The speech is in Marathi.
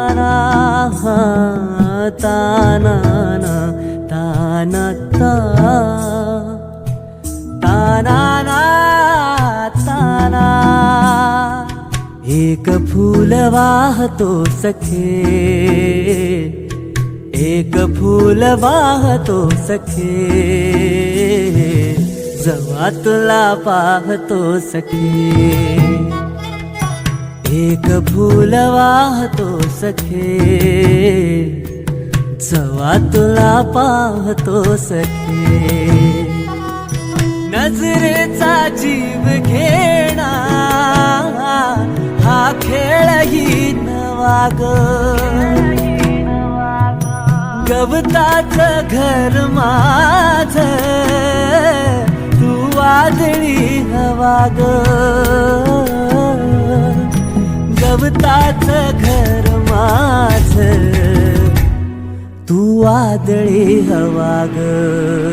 ताना ताना ताना ताना ताना एक फूल वाहतो सखे, एक फूल वाहतो सखे, जेव्हा तुला पाहतो सखे. एक फूल वाहतो सखे, जेव्हा तुला पाहतो सखे. नजरेचा जीव घेणा हा खेळही नवा ग. गवताचं घर माझं तू वादळी हवा ग. गवताचं घर माझं तू वादळी हवा ग.